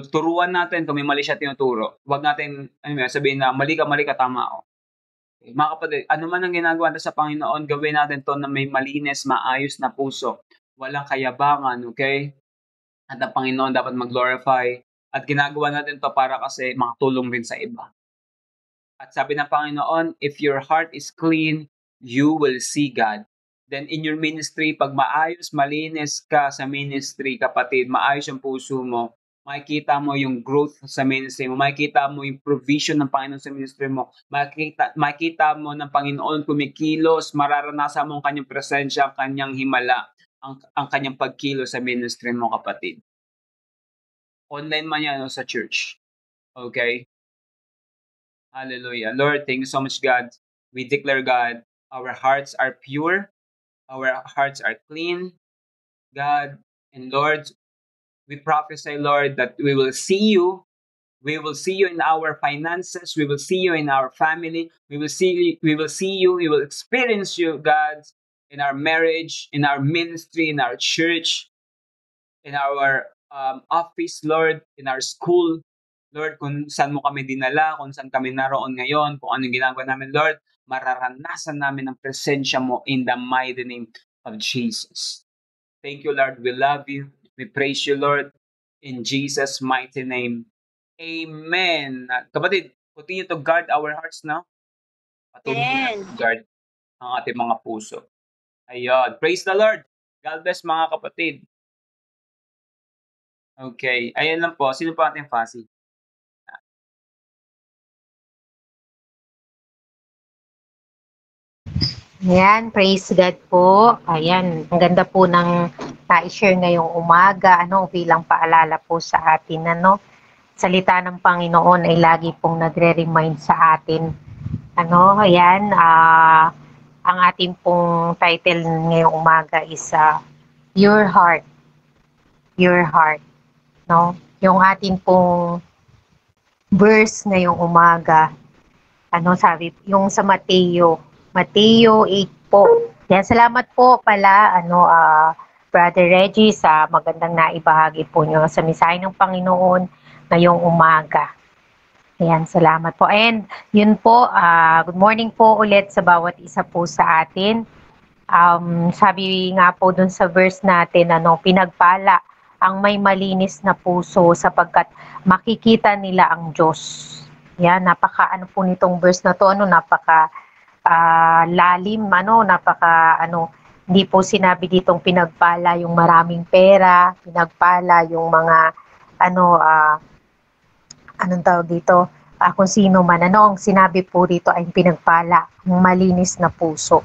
Turuan natin kung may mali siya tinuturo. Huwag natin sabihin na mali ka, tama ako. Okay, mga kapatid, ano man ang ginagawa natin sa Panginoon, gawin natin to na may malinis, maayos na puso. Walang kayabangan, okay? At ang Panginoon dapat mag-glorify. At ginagawa natin to para kasi makatulong rin sa iba. At sabi ng Panginoon, if your heart is clean, you will see God. Then in your ministry, pag maayos, malinis ka sa ministry, kapatid, maayos yung puso mo, makikita mo yung growth sa ministry mo, makikita mo yung provision ng Panginoon sa ministry mo, makikita mo ng Panginoon kumikilos, mararanasan mo ang kanyang presensya, ang kanyang himala, ang kanyang pagkilos sa ministry mo, kapatid. Online man yan o sa church. Okay? Hallelujah. Lord, thank you so much, God. We declare, God, our hearts are pure. Our hearts are clean, God. And Lord, We prophesy, Lord, that we will see you. We will see you in our finances. We will see you in our family. We will see. We will see you. We will experience you, God, in our marriage, in our ministry, in our church, in our office, Lord, in our school. Lord, kung saan mo kami dinala, kung saan kami naroon ngayon, kung anong ginagawa namin, Lord, mararanasan namin ang presensya mo in the mighty name of Jesus. Thank you, Lord. We love you. We praise you, Lord. In Jesus' mighty name. Amen. Kapatid, continue to guard our hearts now. Patuloy natin guard ang ating mga puso. Ayun. Praise the Lord. God bless mga kapatid. Okay. Ayan lang po. Sino pa ating Fasi? Ayan, praise God po. Ayan, ang ganda po ng na-share ngayong umaga, bilang paalala po sa atin, salita ng Panginoon ay lagi pong nagre-remind sa atin. Ayan, ang ating pong title ngayong umaga is Your Heart. Your Heart. No? Yung ating pong verse ngayong umaga, sabi, yung sa Mateo 8 po. Yan, salamat po pala, Brother Reggie, sa magandang naibahagi po nyo sa mensahe ng Panginoon ngayong umaga. Ayan, salamat po. And yun po, good morning po ulit sa bawat isa po sa atin. Sabi nga po dun sa verse natin, pinagpala ang may malinis na puso sapagkat makikita nila ang Diyos. Yan, napaka po nitong verse na to, napaka lalim, hindi po sinabi ditong pinagpala yung maraming pera, pinagpala yung mga anong tawag dito, kung sino man, ang sinabi po dito ay pinagpala ang malinis na puso.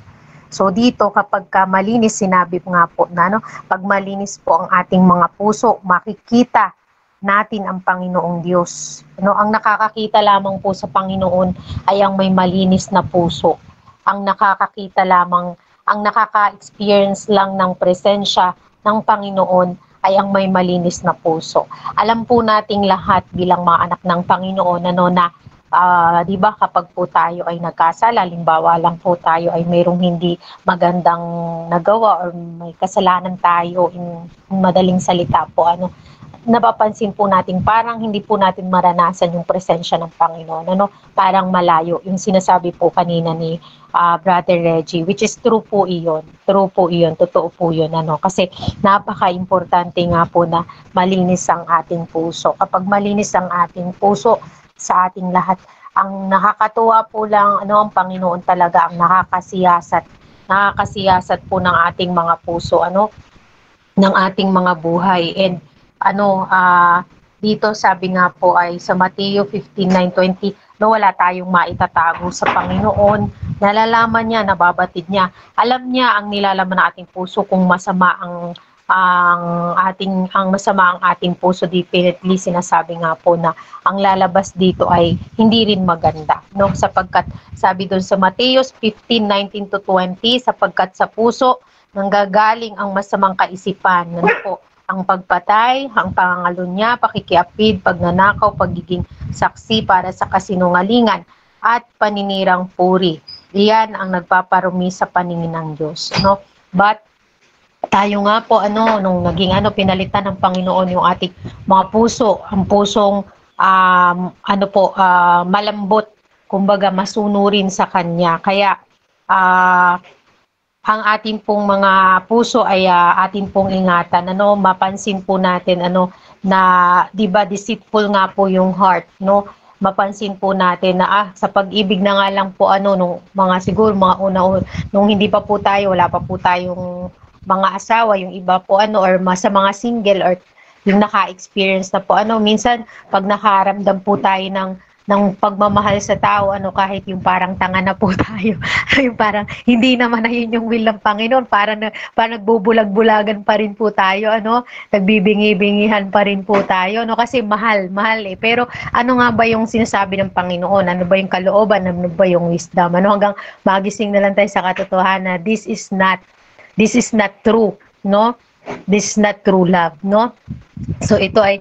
So dito kapag malinis, sinabi nga po na pag malinis po ang ating mga puso, makikita natin ang Panginoong Diyos. Ang nakakakita lamang po sa Panginoon ay ang may malinis na puso. Ang nakakakita lamang, ang nakaka-experience lang ng presensya ng Panginoon ay ang may malinis na puso. Alam po nating lahat bilang mga anak ng Panginoon na di ba kapag po tayo ay nagkasala, halimbawa lang po tayo ay mayroong hindi magandang nagawa or may kasalanan tayo, in madaling salita po, napapansin po natin parang hindi po natin maranasan yung presensya ng Panginoon, parang malayo, yung sinasabi po kanina ni Brother Reggie, which is true po iyon, totoo po yun, kasi napaka-importante nga po na malinis ang ating puso. Kapag malinis ang ating puso sa ating lahat, ang nakakatuwa po lang, ang Panginoon talaga ang nakakasiyasat po ng ating mga puso, ng ating mga buhay. And dito sabi nga po ay sa Mateo 15:9-20, wala tayong maitatago sa Panginoon. Nalalaman niya, nababatid niya. Alam niya ang nilalaman ng ating puso kung masama ang masama ang ating puso. Definitely sinasabi nga po na ang lalabas dito ay hindi rin maganda, sapagkat sabi doon sa Mateo 15:19-20, sapagkat sa puso nanggagaling ang masamang kaisipan, po, ang pagpatay, ang pangangalunya, pakikiapid, pagnanakaw, pagiging saksi para sa kasinungalingan, at paninirang puri. Iyan ang nagpaparumi sa paningin ng Diyos. But tayo nga po, nung naging pinalitan ng Panginoon yung ating mga puso, ang pusong malambot, kumbaga masunurin sa Kanya. Kaya ang ating pong mga puso ay ating pong ingatan. Mapansin po natin na 'di ba deceitful nga po yung heart, Mapansin po natin na sa pag-ibig na nga lang po nung mga siguro mga una nung hindi pa po tayo, wala pa po tayong mga asawa, yung iba po or sa mga single or yung naka-experience na po minsan pag nakaramdam po tayo ng pagmamahal sa tao, kahit yung parang tanga na po tayo, yung parang hindi naman na yun yung will ng Panginoon, parang nagbubulag-bulagan pa rin po tayo, nagbibingi-bingihan pa rin po tayo, kasi mahal eh. Pero nga ba yung sinasabi ng Panginoon? Ano ba yung kalooban? Ano ba yung wisdom? Hanggang magising na lang tayo sa katotohanan na this is not true, this is not true love, no? So ito ay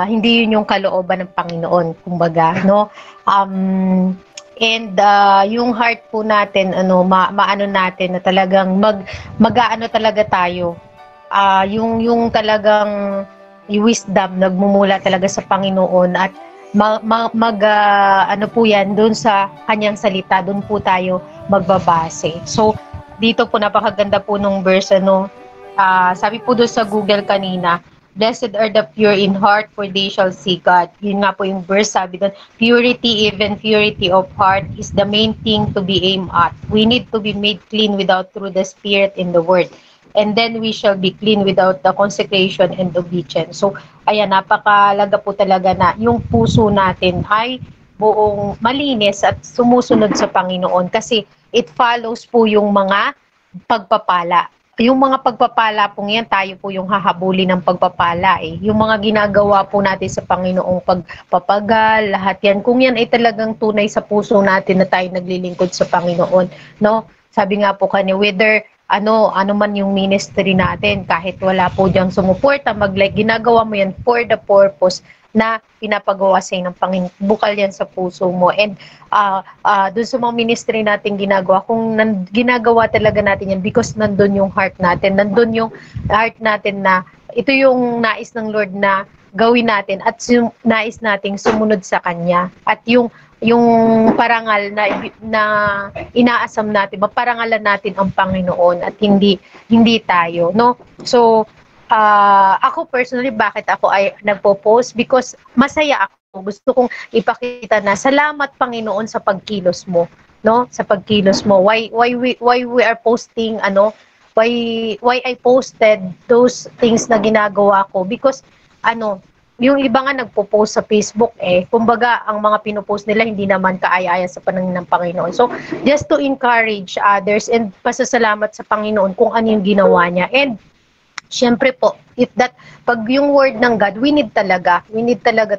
hindi yun yung kalooban ng Panginoon, kumbaga, no? And yung heart po natin, maano natin na talagang mag-aano talaga tayo. Yung talagang yung wisdom nagmumula talaga sa Panginoon, at ano po yan doon sa kanyang salita, doon po tayo magbabase. So dito po napakaganda po nung verse, sabi po doon sa Google kanina, blessed are the pure in heart, for they shall see God. Yun nga po yung verse, sabi doon, purity, even purity of heart is the main thing to be aimed at. We need to be made clean without through the Spirit in the Word. And then we shall be clean without the consecration and obedience. So, ayan, napakalaga po talaga na yung puso natin ay buong malinis at sumusunod sa Panginoon, kasi it follows po yung mga pagpapala. Yung mga pagpapala po yan, tayo po yung hahabulin ng pagpapala eh. Yung mga ginagawa po natin sa Panginoong pagpapagal, lahat yan. Kung yan ay talagang tunay sa puso natin na tayo naglilingkod sa Panginoon, no? Sabi nga po kanina, whether ano man yung ministry natin, kahit wala po diyang sumuporta, ginagawa mo yan for the purpose na pinapagawa sa'yo ng Panginoon. Bukal yan sa puso mo. And dun sa mga ministry natin ginagawa, kung ginagawa talaga natin yan because nandun yung heart natin, nandun yung heart natin na ito yung nais ng Lord na gawin natin, at nais nating sumunod sa Kanya, at yung parangal na inaasam natin, maparangalan natin ang Panginoon at hindi tayo, no? So ako personally, bakit ako ay nagpo-post? Because masaya ako. Gusto kong ipakita na salamat Panginoon sa pagkilos mo, no? Sa pagkilos mo. Why we are posting why I posted those things na ginagawa ko? Because yung iba nga nagpo-post sa Facebook kumbaga ang mga pinopost nila hindi naman kaaya-aya sa paningin ng Panginoon. So just to encourage others and pasasalamat sa Panginoon kung ano yung ginawa niya. And syempre po, pag yung word ng God, we need talaga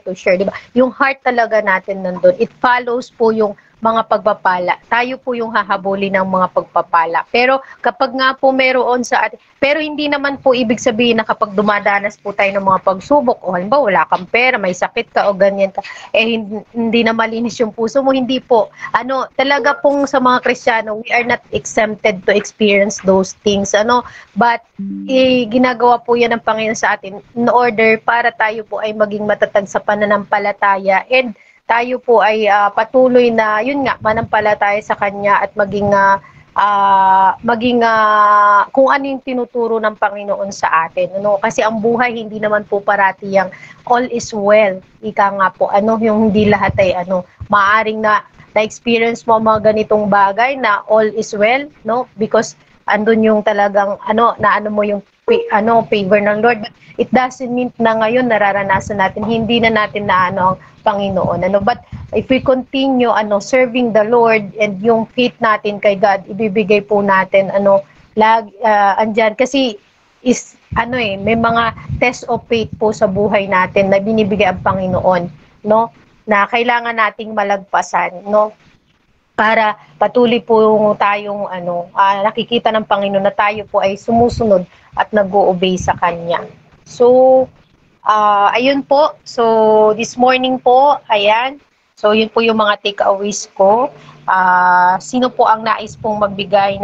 to share, di ba? Yung heart talaga natin nandun. It follows po yung mga pagpapala. Tayo po yung hahabulin ng mga pagpapala. Pero kapag nga po meron sa atin, pero hindi naman po ibig sabihin na kapag dumadanas po tayo ng mga pagsubok, o halimbawa wala kang pera, may sakit ka o ganyan ka, hindi na malinis yung puso mo, hindi po. Talaga pong sa mga Kristiyano, we are not exempted to experience those things. But ginagawa po yan ng Panginoon sa atin in order para tayo po ay maging matatag sa pananampalataya, and tayo po ay patuloy na, yun nga, manampalataya sa Kanya at maging kung ano yung tinuturo ng Panginoon sa atin. Kasi ang buhay hindi naman po parati yung all is well. Ika nga po, yung hindi lahat ay maaring na-experience mo mga ganitong bagay na all is well, no? Because andun yung talagang mo yung favor ng Lord. But it doesn't mean na ngayon nararanasan natin, hindi na natin na ang Panginoon. But if we continue serving the Lord, and yung faith natin kay God, ibibigay po natin andyan, kasi may mga test of faith po sa buhay natin na binibigay ang Panginoon, no? Na kailangan nating malagpasan, no? Para patuloy po tayong nakikita ng Panginoon na tayo po ay sumusunod at nag-o-obey sa Kanya. So, ayun po. So, this morning po, ayan. So, yun po yung mga takeaways ko. Sino po ang nais pong magbigay